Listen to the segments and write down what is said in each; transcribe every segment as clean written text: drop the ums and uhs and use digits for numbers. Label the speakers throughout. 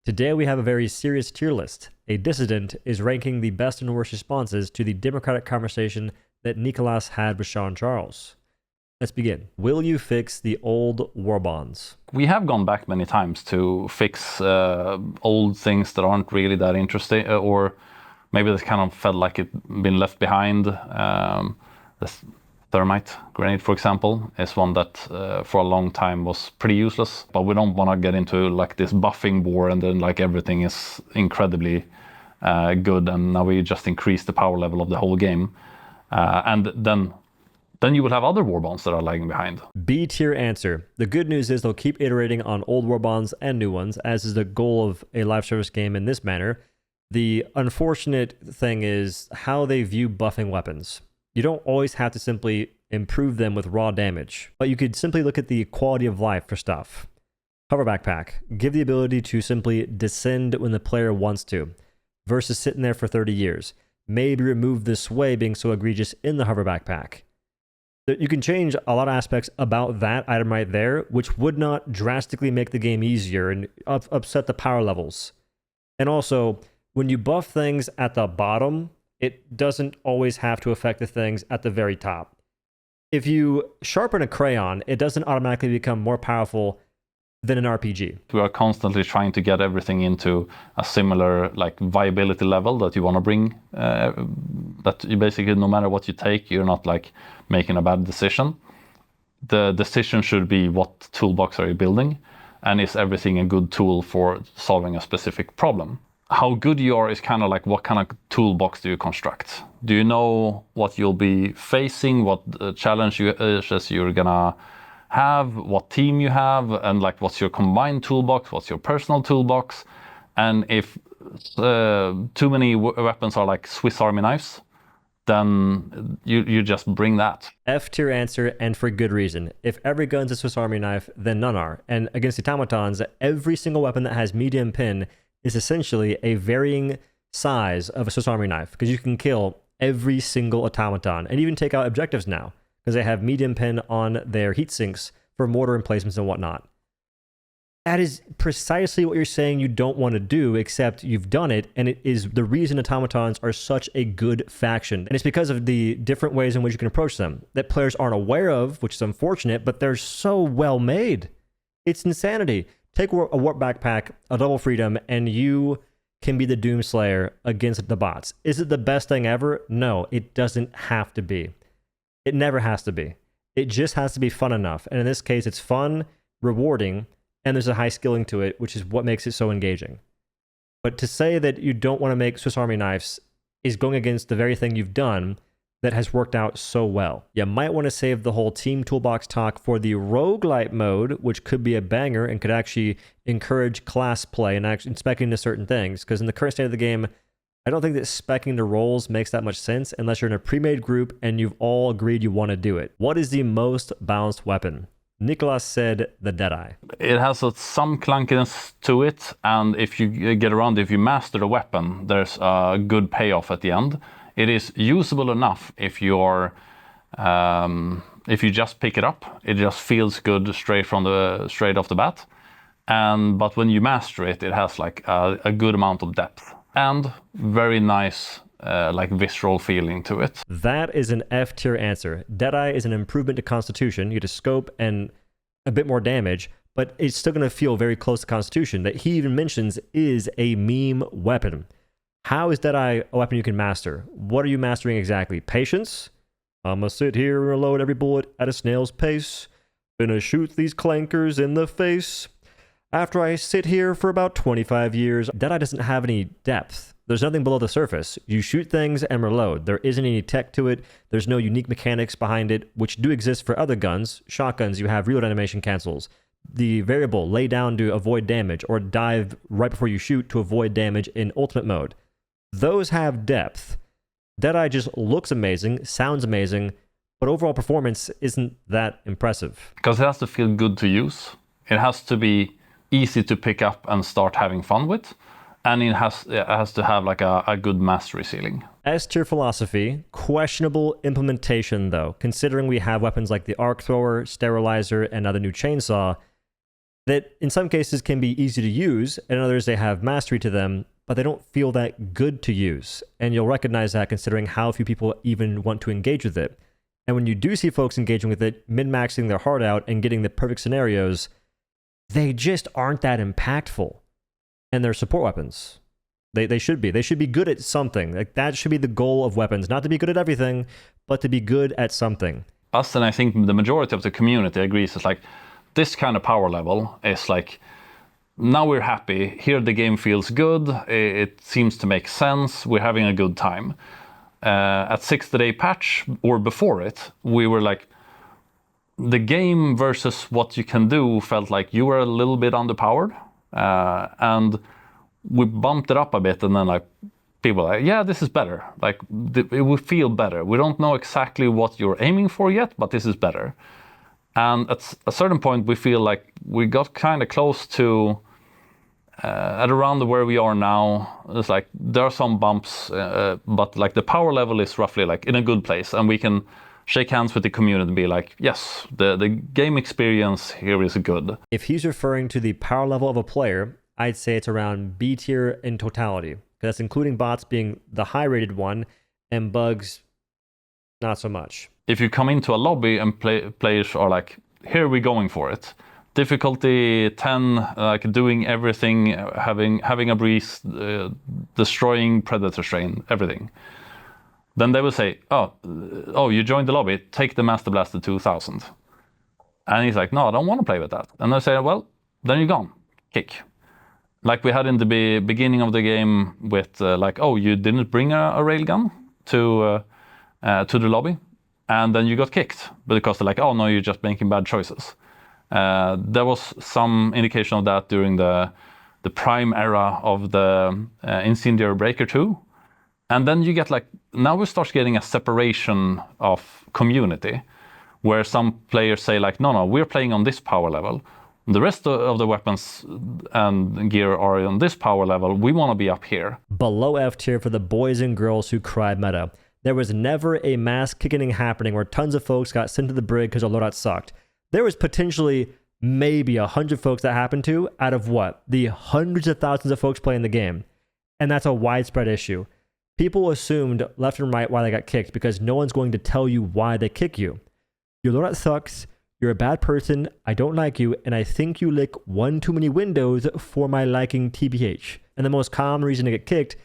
Speaker 1: Today we have a very serious tier list. A dissident is ranking the best and worst responses to the democratic conversation that Niklas had with Sean Charles. Let's begin. Will you fix the old war bonds?
Speaker 2: We have gone back many times to fix old things that aren't really that interesting, or maybe that kind of felt like it been left behind. This thermite grenade, for example, is one that for a long time was pretty useless. But we don't want to get into like this buffing war and then like everything is incredibly good, and now we just increase the power level of the whole game, and then you will have other war bonds that are lagging behind.
Speaker 1: B tier answer. The good news is they'll keep iterating on old war bonds and new ones, as is the goal of a live service game in this manner. The unfortunate thing is how they view buffing weapons. You don't always have to simply improve them with raw damage, but you could simply look at the quality of life for stuff. Hover backpack. Give the ability to simply descend when the player wants to, versus sitting there for 30 years. Maybe remove the sway being so egregious in the hover backpack. You can change a lot of aspects about that item right there, which would not drastically make the game easier and upset the power levels. And also, when you buff things at the bottom, it doesn't always have to affect the things at the very top. If you sharpen a crayon, it doesn't automatically become more powerful than an RPG.
Speaker 2: We are constantly trying to get everything into a similar like viability level that you want to bring, that you basically, no matter what you take, you're not like making a bad decision. The decision should be what toolbox are you building, and is everything a good tool for solving a specific problem. How good you are is kind of like what kind of toolbox do you construct? Do you know what you'll be facing, what challenges you're gonna have, what team you have, and like what's your combined toolbox, what's your personal toolbox? And if too many weapons are like Swiss Army knives, then you just bring that.
Speaker 1: F tier answer, and for good reason. If every gun's a Swiss Army knife, then none are. And against automatons, every single weapon that has medium pin is essentially a varying size of a Swiss Army knife, because you can kill every single automaton and even take out objectives now, because they have medium pin on their heat sinks for mortar emplacements and whatnot. That is precisely what you're saying you don't want to do, except you've done it, and it is the reason automatons are such a good faction. And it's because of the different ways in which you can approach them that players aren't aware of, which is unfortunate, but they're so well made. It's insanity. Take a warp backpack, a double freedom, and you can be the Doomslayer against the bots. Is it the best thing ever? No, it doesn't have to be. It never has to be. It just has to be fun enough. And in this case, it's fun, rewarding, and there's a high skilling to it, which is what makes it so engaging. But to say that you don't want to make Swiss Army knives is going against the very thing you've done that has worked out so well. You might want to save the whole team toolbox talk for the roguelite mode, which could be a banger and could actually encourage class play and actually speccing into certain things. Because in the current state of the game, I don't think that speccing to roles makes that much sense unless you're in a pre-made group and you've all agreed you want to do it. What is the most balanced weapon? Niklas said the Deadeye.
Speaker 2: It has some clunkiness to it, and if you get around, if you master the weapon, there's a good payoff at the end. It is usable enough if you're if you just pick it up. It just feels good straight off the bat. But when you master it, it has like a good amount of depth and very nice like visceral feeling to it.
Speaker 1: That is an F tier answer. Deadeye is an improvement to Constitution. You get a scope and a bit more damage, but it's still going to feel very close to Constitution, that he even mentions is a meme weapon. How is Deadeye a weapon you can master? What are you mastering exactly? Patience? I'ma sit here and reload every bullet at a snail's pace. Gonna shoot these clankers in the face. After I sit here for about 25 years, Deadeye doesn't have any depth. There's nothing below the surface. You shoot things and reload. There isn't any tech to it. There's no unique mechanics behind it, which do exist for other guns. Shotguns, you have reload animation cancels. The variable, lay down to avoid damage, or dive right before you shoot to avoid damage in ultimate mode. Those have depth. Deadeye just looks amazing, sounds amazing, but overall performance isn't that impressive.
Speaker 2: Because it has to feel good to use. It has to be easy to pick up and start having fun with. And it has to have like a good mastery ceiling.
Speaker 1: S tier philosophy, questionable implementation though, considering we have weapons like the arc thrower, sterilizer, and now the new chainsaw. that in some cases can be easy to use, and in others they have mastery to them, but they don't feel that good to use. And you'll recognize that considering how few people even want to engage with it. And when you do see folks engaging with it, min-maxing their heart out and getting the perfect scenarios, they just aren't that impactful. And they're support weapons. They should be. They should be good at something. Like, that should be the goal of weapons. Not to be good at everything, but to be good at something.
Speaker 2: Us, and I think the majority of the community agrees, is like, this kind of power level is like, now we're happy. Here the game feels good. It seems to make sense. We're having a good time. At 60-day patch or before it, we were like, the game versus what you can do felt like you were a little bit underpowered. And we bumped it up a bit, and then like people are like, yeah, this is better. Like, it will feel better. We don't know exactly what you're aiming for yet, but this is better. And at a certain point, we feel like we got kind of close to at around where we are now. It's like there are some bumps, but like the power level is roughly like in a good place, and we can shake hands with the community and be like, yes, the game experience here is good.
Speaker 1: If he's referring to the power level of a player, I'd say it's around B tier in totality. That's including bots being the high-rated one, and bugs, not so much.
Speaker 2: If you come into a lobby and players are like, here we're going for it. Difficulty 10, like doing everything, having a breeze, destroying predator strain, everything. Then they will say, oh, you joined the lobby, take the Master Blaster 2000. And he's like, no, I don't want to play with that. And they say, well, then you're gone, kick. Like we had in the beginning of the game with like, oh, you didn't bring a railgun to the lobby, and then you got kicked because they're like, oh no, you're just making bad choices. There was some indication of that during the prime era of the Incendiary Breaker 2. And then you get like, now we start getting a separation of community where some players say like, no, we're playing on this power level. The rest of the weapons and gear are on this power level. We want to be up here.
Speaker 1: Below F tier for the boys and girls who cried meta. There was never a mass kicking happening where tons of folks got sent to the brig because a loadout sucked. There was potentially maybe 100 folks that happened to out of what? The hundreds of thousands of folks playing the game. And that's a widespread issue. People assumed left and right why they got kicked because no one's going to tell you why they kick you. Your loadout sucks. You're a bad person. I don't like you. And I think you lick one too many windows for my liking, TBH. And the most common reason to get kicked,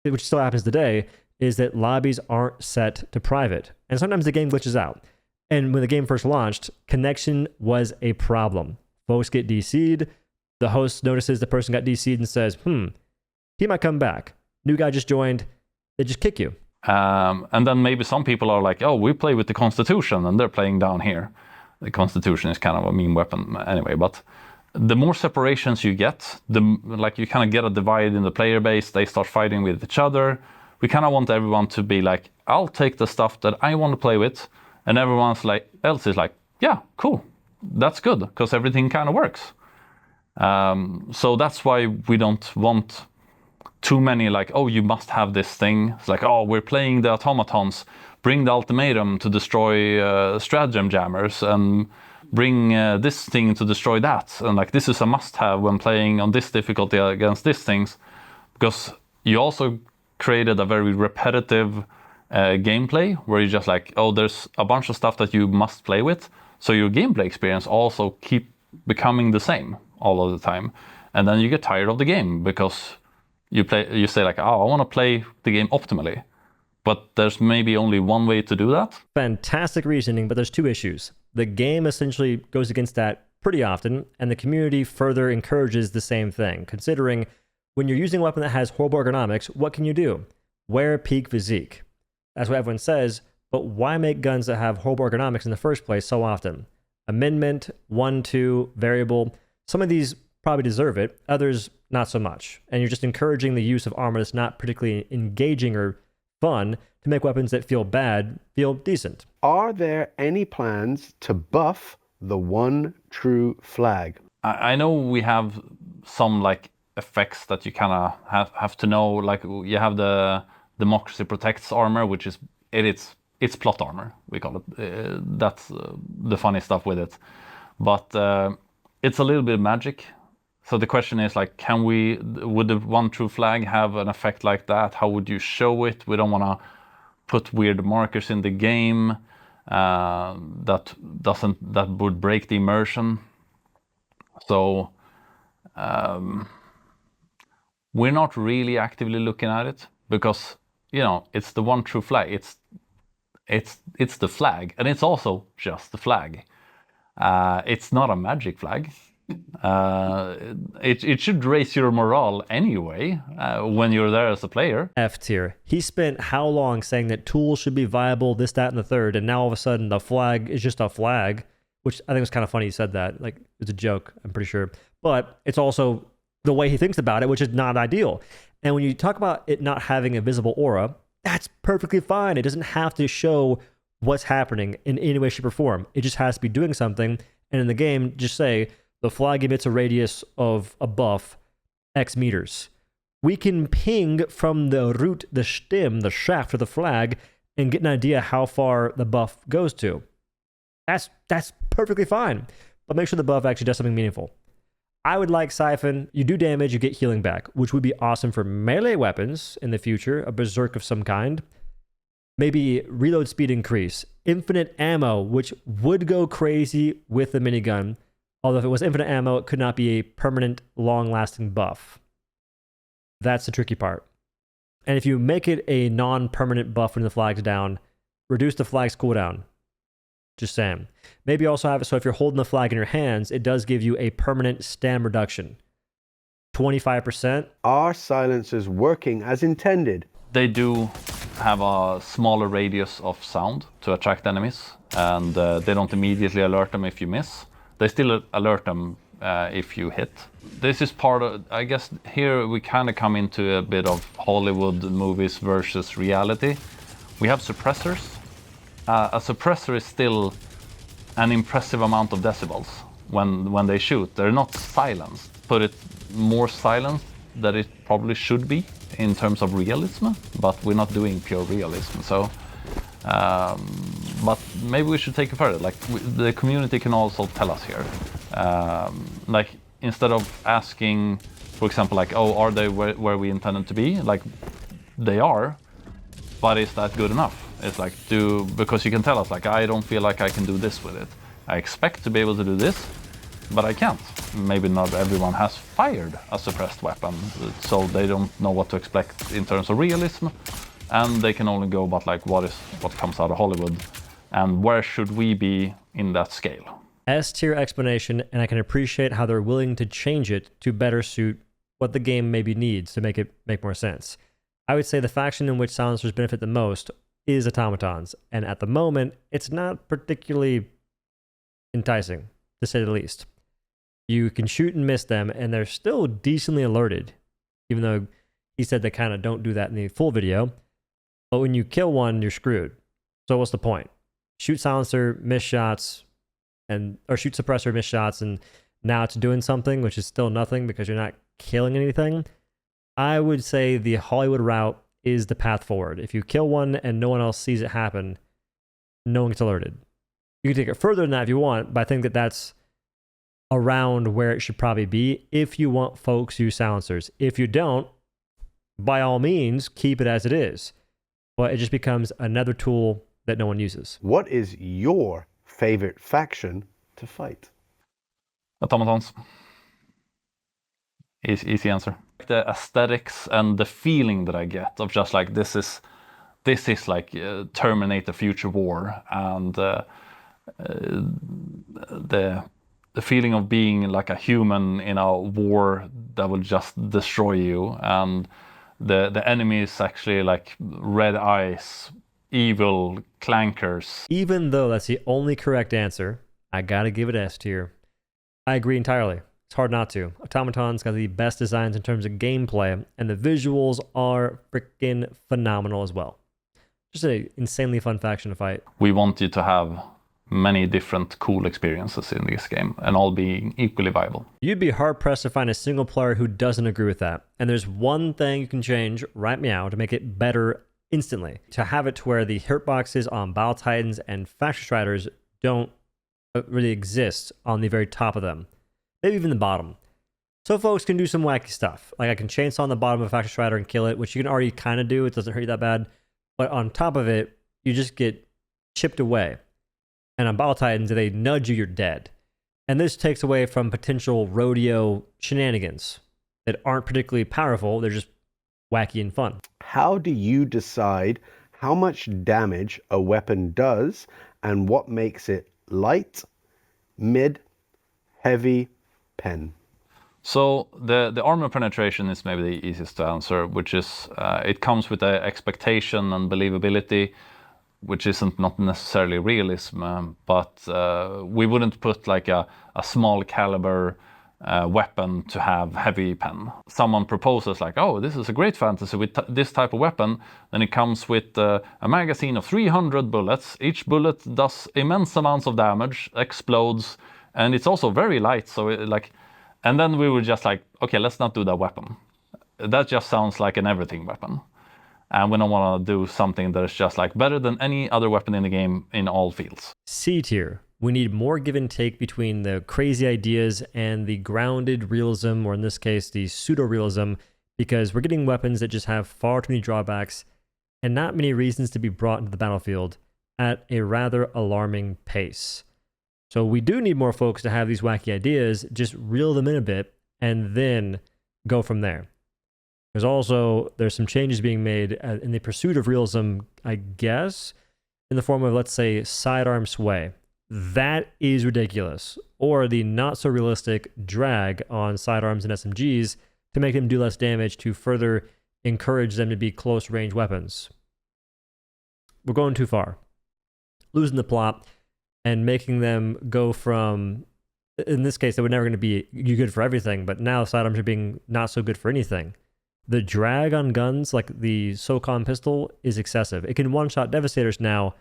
Speaker 1: which still happens today, is that lobbies aren't set to private. And sometimes the game glitches out. And when the game first launched, connection was a problem. Folks get DC'd. The host notices the person got DC'd and says, he might come back. New guy just joined. They just kick you.
Speaker 2: And then maybe some people are like, oh, we play with the Constitution and they're playing down here. The Constitution is kind of a meme weapon anyway, but the more separations you get, like you kind of get a divide in the player base. They start fighting with each other. We kind of want everyone to be like, I'll take the stuff that I want to play with. And everyone else is like, yeah, cool. That's good, because everything kind of works. So that's why we don't want too many like, oh, you must have this thing. It's like, oh, we're playing the automatons. Bring the ultimatum to destroy stratagem jammers, and bring this thing to destroy that. And like, this is a must-have when playing on this difficulty against these things, because you also created a very repetitive gameplay where you just like, oh, there's a bunch of stuff that you must play with. So your gameplay experience also keep becoming the same all of the time. And then you get tired of the game because you say like, oh, I want to play the game optimally. But there's maybe only one way to do that.
Speaker 1: Fantastic reasoning, but there's two issues. The game essentially goes against that pretty often, and the community further encourages the same thing, considering when you're using a weapon that has horrible ergonomics, what can you do? Wear peak physique. That's what everyone says, but why make guns that have horrible ergonomics in the first place so often? Amendment, 1-2, variable, some of these probably deserve it, others not so much. And you're just encouraging the use of armor that's not particularly engaging or fun to make weapons that feel bad feel decent.
Speaker 3: Are there any plans to buff the one true flag?
Speaker 2: I know we have some like effects that you kind of have to know. Like you have the Democracy Protects armor, which is it's plot armor, we call it. That's the funny stuff with it. But it's a little bit magic. So the question is like, would the one true flag have an effect like that? How would you show it? We don't want to put weird markers in the game that would break the immersion. So we're not really actively looking at it because, you know, it's the one true flag. It's the flag, and it's also just the flag. It's not a magic flag. It should raise your morale anyway when you're there as a player.
Speaker 1: F tier. He spent how long saying that tools should be viable, this, that, and the third, and now all of a sudden the flag is just a flag, which I think was kind of funny he said that. Like, it's a joke, I'm pretty sure. But it's also the way he thinks about it, which is not ideal. And when you talk about it not having a visible aura, that's perfectly fine. It doesn't have to show what's happening in any way, shape, or form. It just has to be doing something. And in the game, just say, the flag emits a radius of a buff X meters. We can ping from the root, the stem, the shaft of the flag, and get an idea how far the buff goes to. That's perfectly fine. But make sure the buff actually does something meaningful. I would like Siphon. You do damage, you get healing back, which would be awesome for melee weapons in the future, a berserk of some kind. Maybe reload speed increase, infinite ammo, which would go crazy with the minigun. Although if it was infinite ammo, it could not be a permanent, long-lasting buff. That's the tricky part. And if you make it a non-permanent buff when the flag's down, reduce the flag's cooldown. Just saying. Maybe also have it so if you're holding the flag in your hands, it does give you a permanent stam reduction. 25%.
Speaker 3: Are silencers working as intended?
Speaker 2: They do have a smaller radius of sound to attract enemies, and they don't immediately alert them if you miss. They still alert them if you hit. This is part of, I guess, here we kind of come into a bit of Hollywood movies versus reality. We have suppressors. A suppressor is still an impressive amount of decibels when they shoot. They're not silenced. Put it more silenced than it probably should be in terms of realism, but we're not doing pure realism. So, but maybe we should take it further. Like the community can also tell us here. Like instead of asking, for example, like, oh, are they where we intended to be? Like they are, but is that good enough? It's like, because you can tell us, like, I don't feel like I can do this with it. I expect to be able to do this, but I can't. Maybe not everyone has fired a suppressed weapon, so they don't know what to expect in terms of realism, and they can only go about like what comes out of Hollywood, and where should we be in that scale?
Speaker 1: S tier explanation, and I can appreciate how they're willing to change it to better suit what the game maybe needs to make it make more sense. I would say the faction in which silencers benefit the most is automatons, and at the moment, it's not particularly enticing, to say the least. You can shoot and miss them, and they're still decently alerted, even though he said they kind of don't do that in the full video. But when you kill one, you're screwed. So what's the point? Shoot silencer, miss shots, or shoot suppressor, miss shots, and now it's doing something, which is still nothing because you're not killing anything. I would say the Hollywood route is the path forward. If you kill one and no one else sees it happen, no one gets alerted. You can take it further than that if you want, but I think that that's around where it should probably be if you want folks to use silencers. If you don't, by all means, keep it as it is. But it just becomes another tool that no one uses.
Speaker 3: What is your favorite faction to fight?
Speaker 2: Automatons. Easy answer. The aesthetics and the feeling that I get of just like this is like Terminator Future War, and the feeling of being like a human in a war that will just destroy you, and the enemy is actually like red eyes, evil clankers.
Speaker 1: Even though that's the only correct answer, I gotta give it S tier. I agree entirely. It's hard not to. Automaton's got the best designs in terms of gameplay, and the visuals are freaking phenomenal as well. Just an insanely fun faction to fight.
Speaker 2: We want you to have many different cool experiences in this game, and all being equally viable.
Speaker 1: You'd be hard-pressed to find a single player who doesn't agree with that. And there's one thing you can change right meow to make it better instantly. To have it to where the hitboxes on Battle Titans and Faction Striders don't really exist on the very top of them. maybe even the bottom. So folks can do some wacky stuff. Like I can chainsaw on the bottom of a Faction Strider and kill it, which you can already kind of do. It doesn't hurt you that bad. But on top of it, you just get chipped away. And on Battle Titans, if they nudge you, you're dead. And this takes away from potential rodeo shenanigans that aren't particularly powerful. They're just wacky and fun.
Speaker 3: How do you decide how much damage a weapon does and what makes it light, mid, heavy, pen?
Speaker 2: So the armor penetration is maybe the easiest to answer, which is it comes with the expectation and believability, which isn't not necessarily realism, but we wouldn't put like a small caliber weapon to have heavy pen. Someone proposes like, oh, this is a great fantasy with this type of weapon, then it comes with a magazine of 300 bullets. Each bullet does immense amounts of damage, explodes, and it's also very light. So and then we were just like, okay, let's not do that weapon. That just sounds like an everything weapon. And we don't want to do something that is just like better than any other weapon in the game in all fields.
Speaker 1: C tier. We need more give and take between the crazy ideas and the grounded realism, or in this case, the pseudo-realism, because we're getting weapons that just have far too many drawbacks and not many reasons to be brought into the battlefield at a rather alarming pace. So we do need more folks to have these wacky ideas, just reel them in a bit, and then go from there. There's some changes being made in the pursuit of realism, I guess, in the form of, let's say, sidearm sway. That is ridiculous. Or the not so realistic drag on sidearms and SMGs to make them do less damage to further encourage them to be close range weapons. We're going too far. Losing the plot and making them go from, in this case, they were never going to be good for everything, but now sidearms are being not so good for anything. The drag on guns, like the SOCOM pistol, is excessive. It can one-shot Devastators now,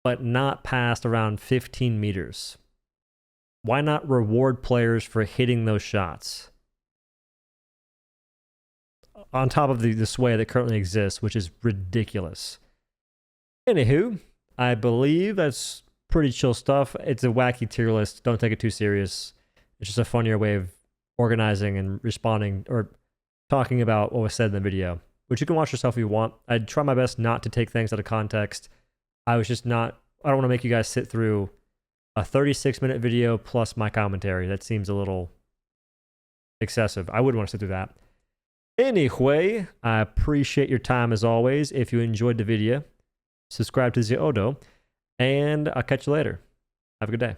Speaker 1: but not past around 15 meters. Why not reward players for hitting those shots? On top of the sway that currently exists, which is ridiculous. Anywho, I believe that's pretty chill stuff. It's a wacky tier list. Don't take it too serious. It's just a funnier way of organizing and responding, or talking about what was said in the video, which you can watch yourself if you want. I'd try my best not to take things out of context. I don't want to make you guys sit through a 36-minute video plus my commentary. That seems a little excessive. I wouldn't want to sit through that. Anyway, I appreciate your time as always. If you enjoyed the video, subscribe to the OhDough, and I'll catch you later. Have a good day.